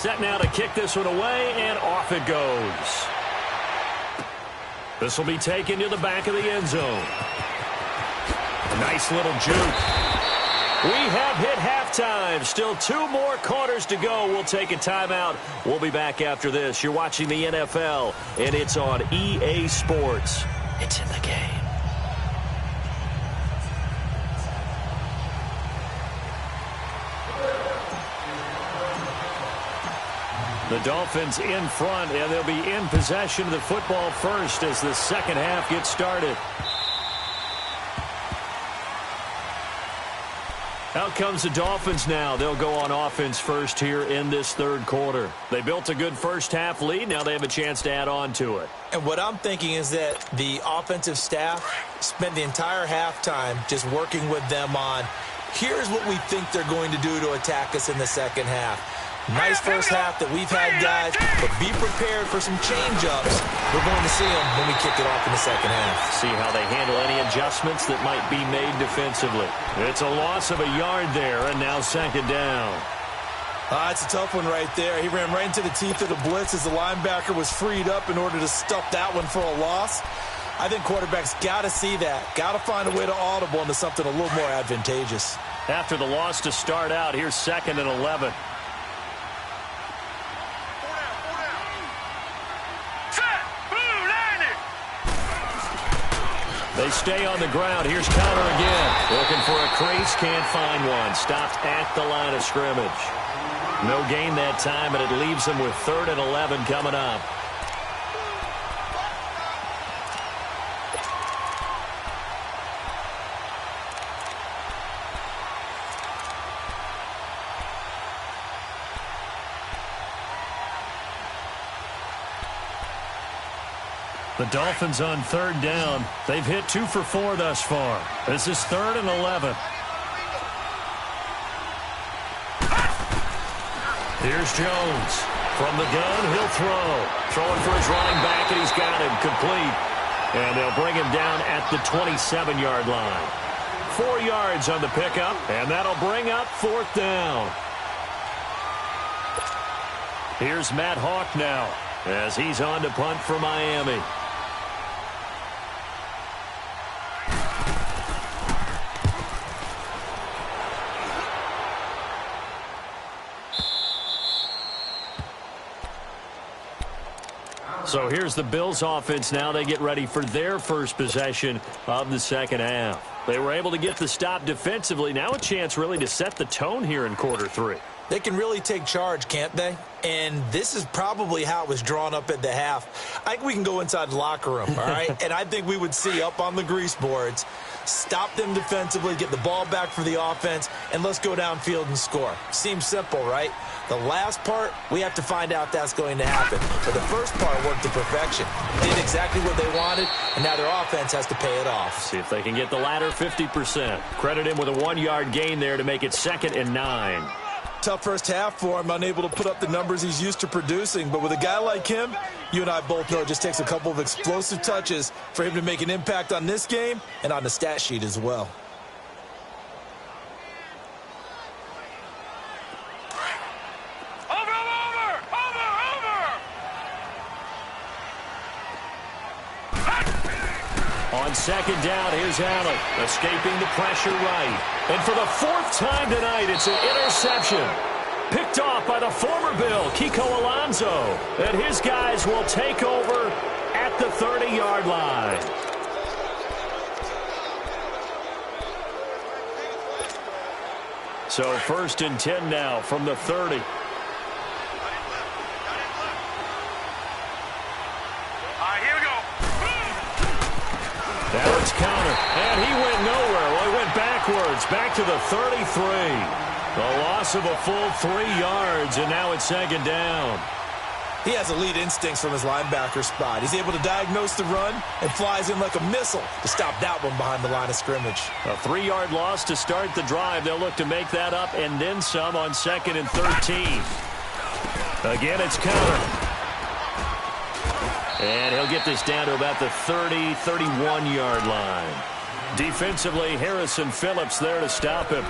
Set now to kick this one away, and off it goes. This will be taken to the back of the end zone. A nice little juke. We have hit halftime. Still 2 more quarters to go. We'll take a timeout. We'll be back after this. You're watching the NFL, and it's on EA Sports. It's in the game. The Dolphins in front, and they'll be in possession of the football first as the second half gets started. Out comes the Dolphins now. They'll go on offense first here in this third quarter. They built a good first half lead. Now they have a chance to add on to it. And what I'm thinking is that the offensive staff spent the entire halftime just working with them on, here's what we think they're going to do to attack us in the second half. Nice first half that we've had, guys, but be prepared for some change-ups. We're going to see them when we kick it off in the second half. See how they handle any adjustments that might be made defensively. It's a loss of a yard there, and now second down. It's a tough one right there. He ran right into the teeth of the blitz as the linebacker was freed up in order to stuff that one for a loss. I think quarterbacks got to see that. Got to find a way to audible into something a little more advantageous. After the loss to start out, here's 2nd and 11. They stay on the ground. Here's Connor again. Looking for a crease. Can't find one. Stopped at the line of scrimmage. No gain that time, and it leaves them with 3rd and 11 coming up. The Dolphins on 3rd down. They've hit 2 for 4 thus far. This is 3rd and 11. Here's Jones. From the gun, he'll throw. Throwing for his running back, and he's got him complete. And they'll bring him down at the 27-yard line. 4 yards on the pickup, and that'll bring up 4th down. Here's Matt Hawk now as he's on to punt for Miami. So here's the Bills offense now. They get ready for their first possession of the second half. They were able to get the stop defensively. Now a chance really to set the tone here in quarter 3. They can really take charge, can't they? And this is probably how it was drawn up at the half. I think we can go inside the locker room, all right? And I think we would see up on the grease boards, stop them defensively, get the ball back for the offense, and let's go downfield and score. Seems simple, right? The last part, we have to find out that's going to happen. But the first part worked to perfection. Did exactly what they wanted, and now their offense has to pay it off. See if they can get the latter 50%. Credit him with a 1-yard gain there to make it 2nd and 9. Tough first half for him, unable to put up the numbers he's used to producing. But with a guy like him, you and I both know it just takes a couple of explosive touches for him to make an impact on this game and on the stat sheet as well. On 2nd down, here's Allen, escaping the pressure right. And for the 4th time tonight, it's an interception. Picked off by the former Bill, Kiko Alonso. And his guys will take over at the 30-yard line. So 1st and 10 now from the 30. Now it's counter, and he went nowhere. Well, he went backwards, back to the 33. The loss of a full 3 yards, and now it's 2nd down. He has elite instincts from his linebacker spot. He's able to diagnose the run and flies in like a missile to stop that one behind the line of scrimmage. A 3-yard loss to start the drive. They'll look to make that up and then some on 2nd and 13. Again, it's counter. And he'll get this down to about the 30, 31-yard line. Defensively, Harrison Phillips there to stop him.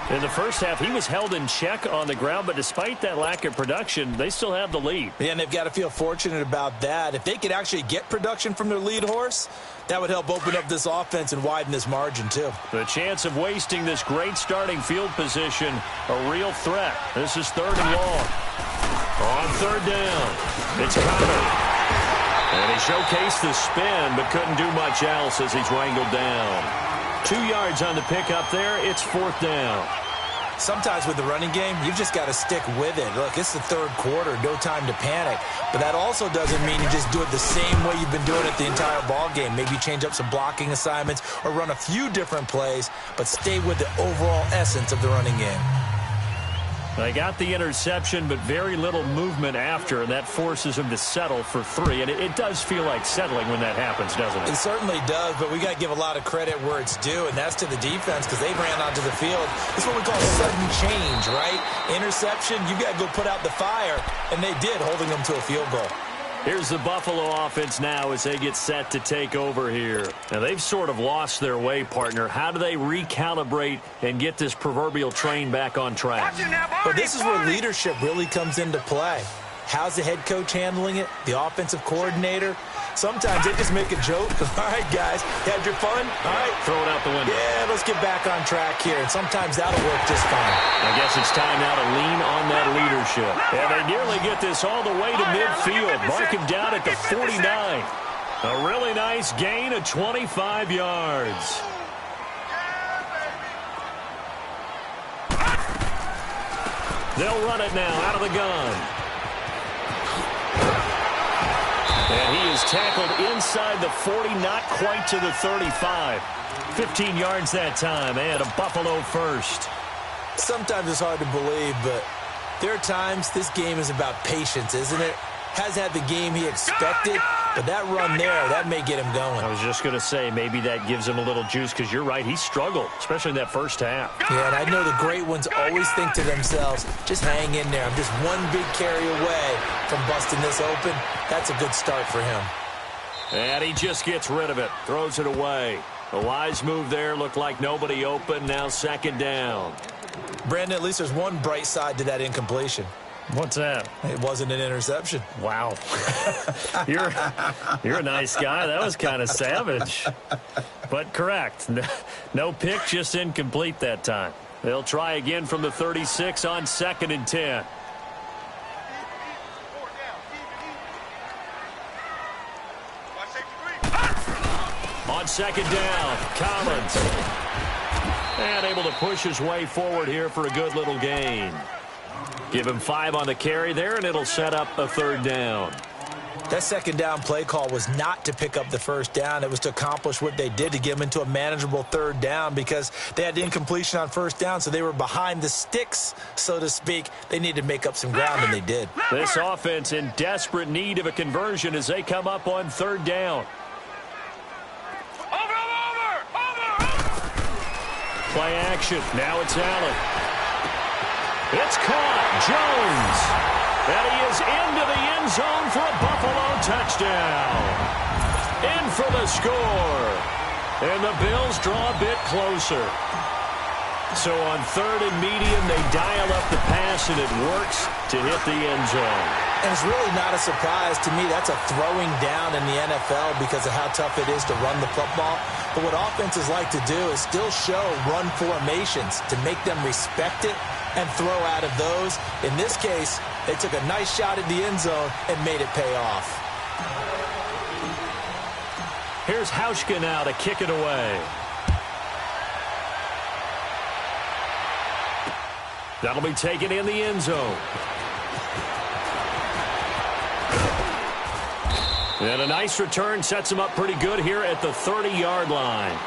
In the first half, he was held in check on the ground, but despite that lack of production, they still have the lead. Yeah, and they've got to feel fortunate about that. If they could actually get production from their lead horse, that would help open up this offense and widen this margin, too. The chance of wasting this great starting field position, a real threat. This is 3rd and long. On 3rd down, it's Connor. And he showcased the spin, but couldn't do much else as he's wrangled down. 2 yards on the pickup there. It's 4th down. Sometimes with the running game, you've just got to stick with it. Look, it's the 3rd quarter, no time to panic. But that also doesn't mean you just do it the same way you've been doing it the entire ball game. Maybe change up some blocking assignments or run a few different plays, but stay with the overall essence of the running game. They got the interception, but very little movement after, and that forces them to settle for 3. And it does feel like settling when that happens, doesn't it? It certainly does, but we got to give a lot of credit where it's due, and that's to the defense because they ran onto the field. This is what we call sudden change, right? Interception, you got to go put out the fire, and they did, holding them to a field goal. Here's the Buffalo offense now as they get set to take over here. Now, they've sort of lost their way, partner. How do they recalibrate and get this proverbial train back on track? But this is where leadership really comes into play. How's the head coach handling it? The offensive coordinator? Sometimes they just make a joke. All right, guys, had your fun? All right. Throw it out the window. Yeah, let's get back on track here. And sometimes that'll work just fine. I guess it's time now to lean on that leadership. And they nearly get this all the way to midfield. Mark him down at the 49. A really nice gain of 25 yards. They'll run it now out of the gun. And he is tackled inside the 40, not quite to the 35. 15 yards that time, and a Buffalo first. Sometimes it's hard to believe, but there are times this game is about patience, isn't it? Has had the game he expected, but that run there, that may get him going. I was just going to say, maybe that gives him a little juice, because you're right, he struggled, especially in that first half. Yeah, and I know the great ones always think to themselves, just hang in there. I'm just one big carry away from busting this open. That's a good start for him. And he just gets rid of it, throws it away. A wise move there, looked like nobody open, now 2nd down. Brandon, at least there's one bright side to that incompletion. What's that? It wasn't an interception. Wow. You're a nice guy. That was kind of savage. But correct. No pick, just incomplete that time. They'll try again from the 36 on 2nd and 10. On 2nd down, Collins. And able to push his way forward here for a good little gain. Give him 5 on the carry there, and it'll set up a 3rd down. That 2nd down play call was not to pick up the 1st down. It was to accomplish what they did to get them into a manageable 3rd down because they had the incompletion on 1st down, so they were behind the sticks, so to speak. They needed to make up some ground, and they did. This offense in desperate need of a conversion as they come up on 3rd down. Play action. Now it's Allen. It's caught. Jones. And he is into the end zone for a Buffalo touchdown. In for the score. And the Bills draw a bit closer. So on 3rd and medium, they dial up the pass, and it works to hit the end zone. And it's really not a surprise to me. That's a throwing down in the NFL because of how tough it is to run the football. But what offenses like to do is still show run formations to make them respect it and throw out of those. In this case, they took a nice shot at the end zone and made it pay off. Here's Hauschka now to kick it away. That'll be taken in the end zone. And a nice return sets them up pretty good here at the 30-yard line.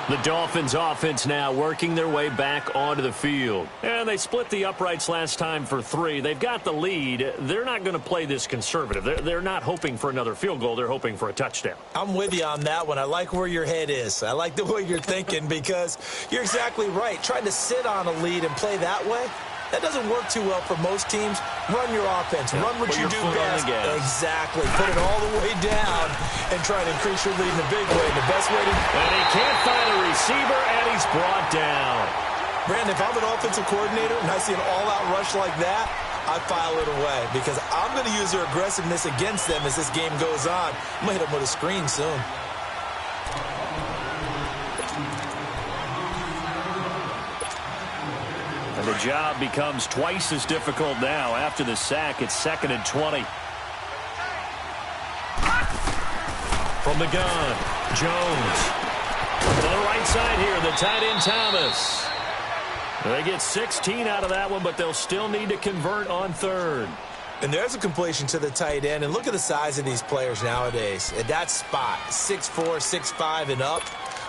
The Dolphins offense now working their way back onto the field. And they split the uprights last time for 3. They've got the lead. They're not going to play this conservative. They're not hoping for another field goal. They're hoping for a touchdown. I'm with you on that one. I like where your head is. I like the way you're thinking because you're exactly right. Trying to sit on a lead and play that way, that doesn't work too well for most teams. Run your offense. Run what you do best. Exactly. Put it all the way down and try to increase your lead in a big way. The best way to... And he can't find a receiver, and he's brought down. Brandon, if I'm an offensive coordinator and I see an all-out rush like that, I file it away because I'm going to use their aggressiveness against them as this game goes on. I'm going to hit them with a screen soon. And the job becomes twice as difficult now. After the sack, it's 2nd and 20. From the gun, Jones. To the right side here, the tight end Thomas. They get 16 out of that one, but they'll still need to convert on 3rd. And there's a completion to the tight end. And look at the size of these players nowadays. At that spot, 6'4", 6'5", and up.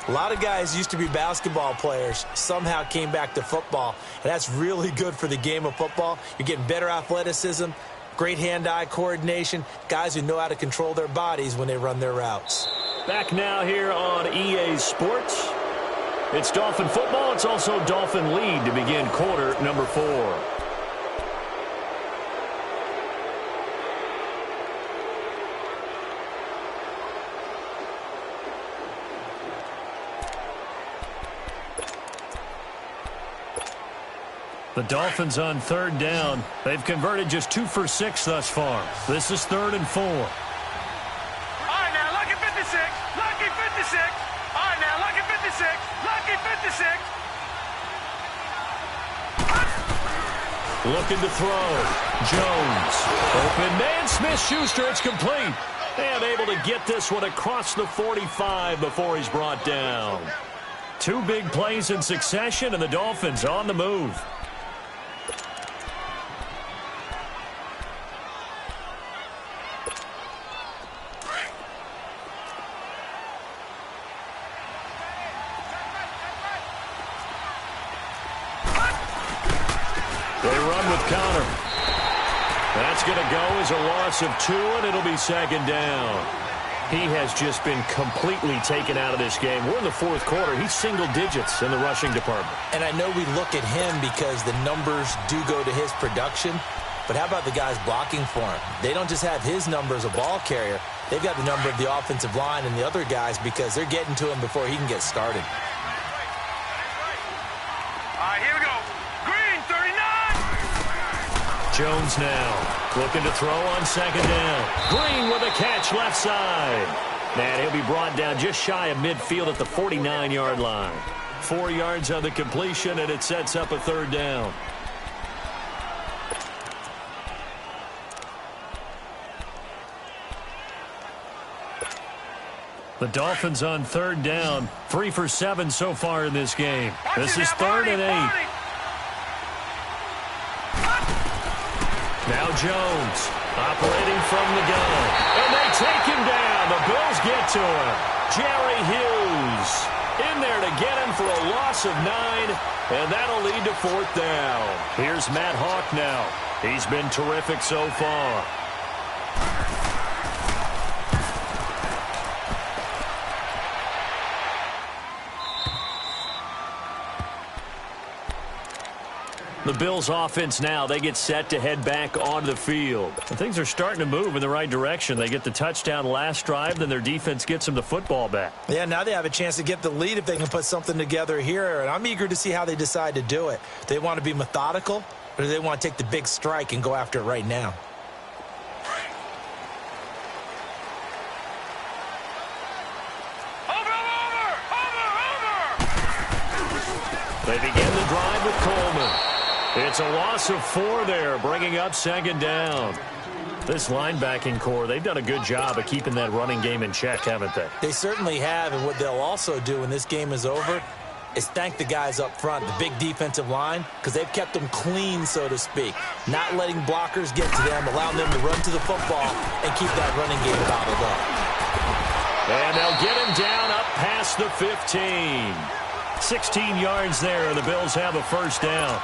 A lot of guys used to be basketball players, somehow came back to football. And that's really good for the game of football. You're getting better athleticism, great hand-eye coordination, guys who know how to control their bodies when they run their routes. Back now here on EA Sports. It's Dolphin football. It's also Dolphin lead to begin quarter number 4. The Dolphins on 3rd down. They've converted just 2 for 6 thus far. This is 3rd and 4. All right, now, lucky 56. Lucky 56. All right, now, lucky 56. Lucky 56. Looking to throw. Jones. Open man. Smith-Schuster. It's complete. And able to get this one across the 45 before he's brought down. 2 big plays in succession, and the Dolphins on the move. They run with Connor. That's going to go as a loss of 2, and it'll be 2nd down. He has just been completely taken out of this game. We're in the 4th quarter. He's single digits in the rushing department. And I know we look at him because the numbers do go to his production, but how about the guys blocking for him? They don't just have his number as a ball carrier. They've got the number of the offensive line and the other guys because they're getting to him before he can get started. All right, here we go. Green, 39. Jones now looking to throw on 2nd down. Green with a catch left side. And he'll be brought down just shy of midfield at the 49-yard line. 4 yards on the completion, and it sets up a 3rd down. The Dolphins on 3rd down. 3 for 7 so far in this game. This is 3rd and 8. Now Jones operating from the gun. And they take him down. The Bills get to him. Jerry Hughes in there to get him for a loss of 9. And that'll lead to 4th down. Here's Matt Hawk now. He's been terrific so far. The Bills offense now, they get set to head back onto the field. And things are starting to move in the right direction. They get the touchdown last drive, then their defense gets them the football back. Yeah, now they have a chance to get the lead if they can put something together here. And I'm eager to see how they decide to do it. Do they want to be methodical, or do they want to take the big strike and go after it right now? They begin the drive with Coleman. It's a loss of 4 there, bringing up 2nd down. This linebacking core, they've done a good job of keeping that running game in check, haven't they? They certainly have, and what they'll also do when this game is over is thank the guys up front, the big defensive line, because they've kept them clean, so to speak. Not letting blockers get to them, allowing them to run to the football and keep that running game bottled up. And they'll get him down up past the 15. 16 yards there, and the Bills have a 1st down.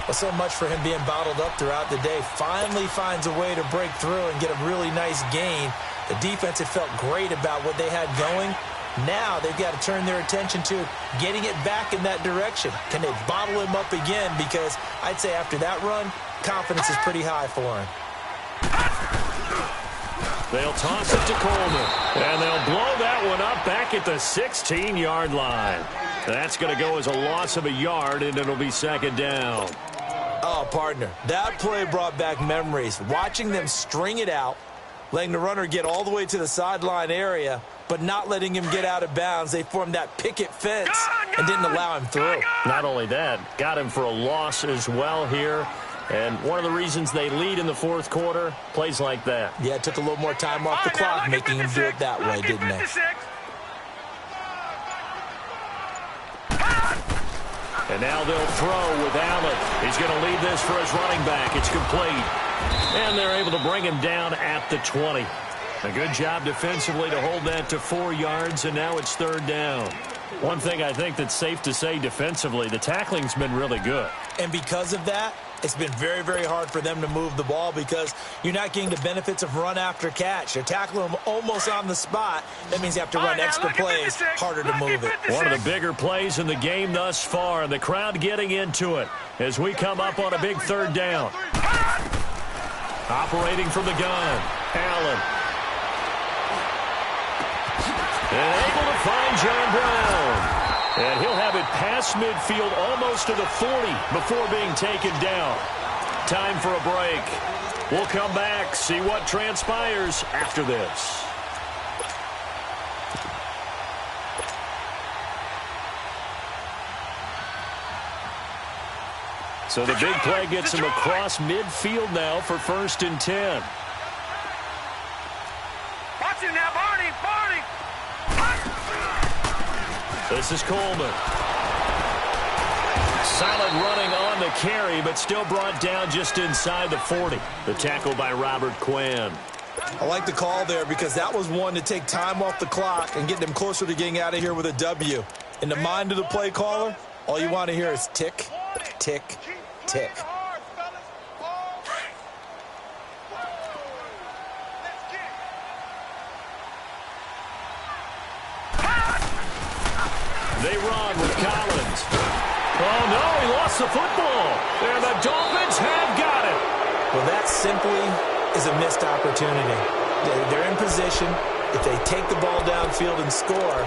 Well, so much for him being bottled up throughout the day. Finally finds a way to break through and get a really nice gain. The defense had felt great about what they had going. Now they've got to turn their attention to getting it back in that direction. Can they bottle him up again? Because I'd say after that run, confidence is pretty high for him. They'll toss it to Coleman. And they'll blow that one up back at the 16-yard line. That's going to go as a loss of a yard, and it'll be second down. Oh, partner, that play brought back memories. Watching them string it out, letting the runner get all the way to the sideline area, but not letting him get out of bounds. They formed that picket fence and didn't allow him through. Not only that, got him for a loss as well here. And one of the reasons they lead in the fourth quarter, plays like that. Yeah, it took a little more time off the clock, making him do it that way, didn't they? And now they'll throw with Allen. He's going to lead this for his running back. It's complete. And they're able to bring him down at the 20. A good job defensively to hold that to 4 yards, and now it's third down. One thing I think that's safe to say defensively, the tackling's been really good. And because of that, it's been very, very hard for them to move the ball because you're not getting the benefits of run after catch. You're tackling them almost on the spot. That means you have to run extra plays, harder to move it. One of the bigger plays in the game thus far. The crowd getting into it as we come up on a big third down. Operating from the gun, Allen. And able to find John Brown. And he'll have it past midfield almost to the 40 before being taken down. Time for a break. We'll come back, see what transpires after this. So the big play gets him across midfield now for 1st and 10. Watch him now, Barney. This is Coleman. Solid running on the carry, but still brought down just inside the 40. The tackle by Robert Quinn. I like the call there because that was one to take time off the clock and get them closer to getting out of here with a W. In the mind of the play caller, all you want to hear is tick, tick, tick. They run with Collins. Oh, no, he lost the football. And the Dolphins have got it. Well, that simply is a missed opportunity. They're in position. If they take the ball downfield and score,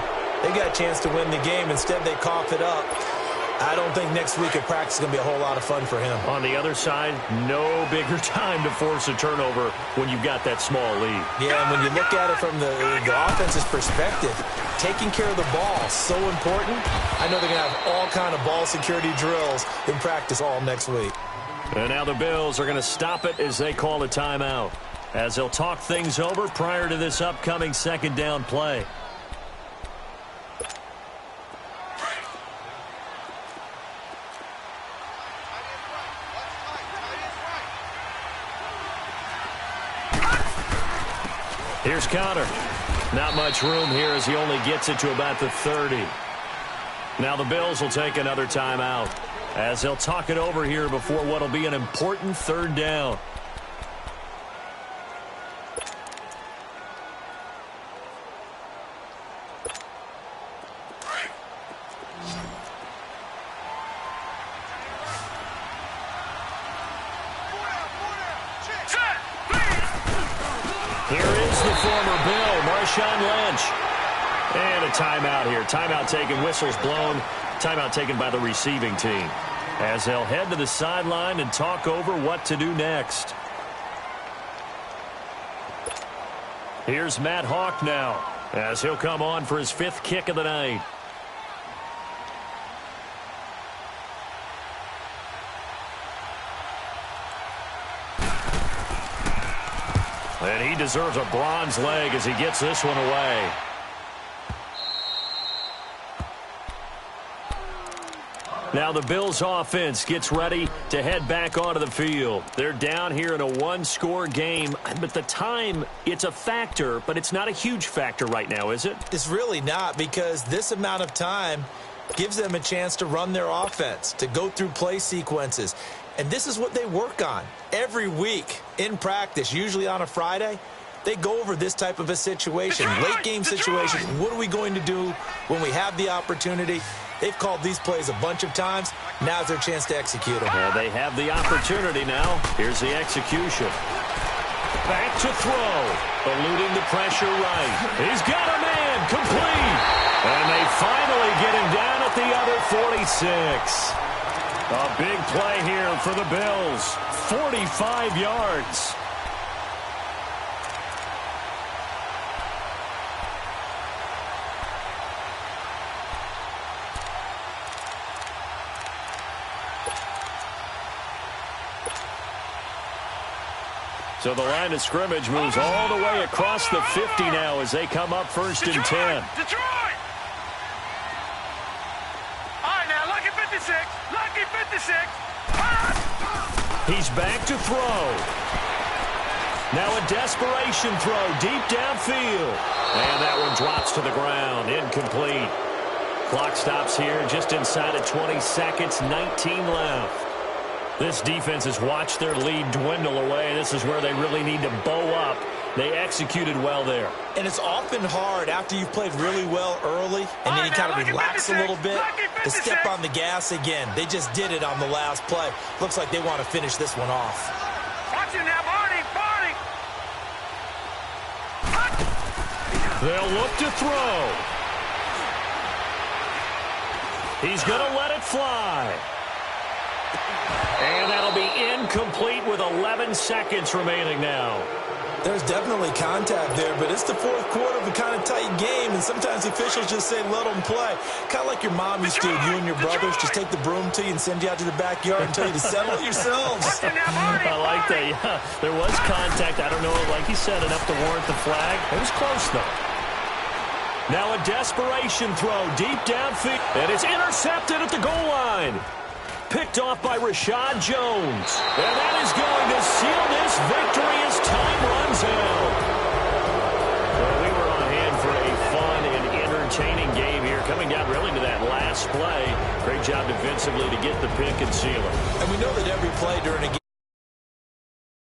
they got a chance to win the game. Instead, they cough it up. I don't think next week at practice is going to be a whole lot of fun for him. On the other side, no bigger time to force a turnover when you've got that small lead. Yeah, and when you look at it from the offense's perspective, taking care of the ball is so important. I know they're going to have all kind of ball security drills in practice all next week. And now the Bills are going to stop it as they call a timeout, as they'll talk things over prior to this upcoming second down play. Here's Connor. Not much room here as he only gets it to about the 30. Now the Bills will take another timeout as they'll talk it over here before what will be an important third down. Former Bill, Marshawn Lynch. And a timeout here. Timeout taken, whistles blown. Timeout taken by the receiving team as they'll head to the sideline and talk over what to do next. Here's Matt Hawk now as he'll come on for his 5th kick of the night. And he deserves a bronze leg as he gets this one away. Now the Bills offense gets ready to head back onto the field. They're down here in a 1-score game, but the time, it's a factor, but it's not a huge factor right now, is it? It's really not, because this amount of time gives them a chance to run their offense, to go through play sequences. And this is what they work on every week in practice, usually on a Friday. They go over this type of a situation, late game situation. What are we going to do when we have the opportunity? They've called these plays a bunch of times. Now's their chance to execute them. They have the opportunity now. Here's the execution. back to throw. Eluding the pressure right. He's got a man. Complete. And they finally get him down at the other 46. A big play here for the Bills. 45 yards. So the line of scrimmage moves all the way across the 50 now as they come up first and 10. Detroit! All right, now, lucky 56. Lucky 56. He's back to throw. Now a desperation throw deep downfield. And that one drops to the ground. Incomplete. Clock stops here just inside of 20 seconds. 19 left. This defense has watched their lead dwindle away. This is where they really need to bow up. They executed well there. And it's often hard after you've played really well early and then you kind of relax a little bit to step on the gas again. They just did it on the last play. Looks like they want to finish this one off. Watch it now, Barney. Barney. They'll look to throw. He's going to let it fly. And that'll be incomplete with 11 seconds remaining now. There's definitely contact there, but it's the fourth quarter of a kind of tight game, and sometimes officials just say, let them play. Kind of like your mom used to do. You and your brothers just take the broom to you and send you out to the backyard and tell you to settle it yourselves. I like that, yeah. There was contact. I don't know, like he said, enough to warrant the flag. It was close, though. Now a desperation throw deep downfield, and it's intercepted at the goal line. Picked off by Rashad Jones. And that is going to seal this victory as time runs out. Well, we were on hand for a fun and entertaining game here, coming down really to that last play. Great job defensively to get the pick and seal it. And we know that every play during a game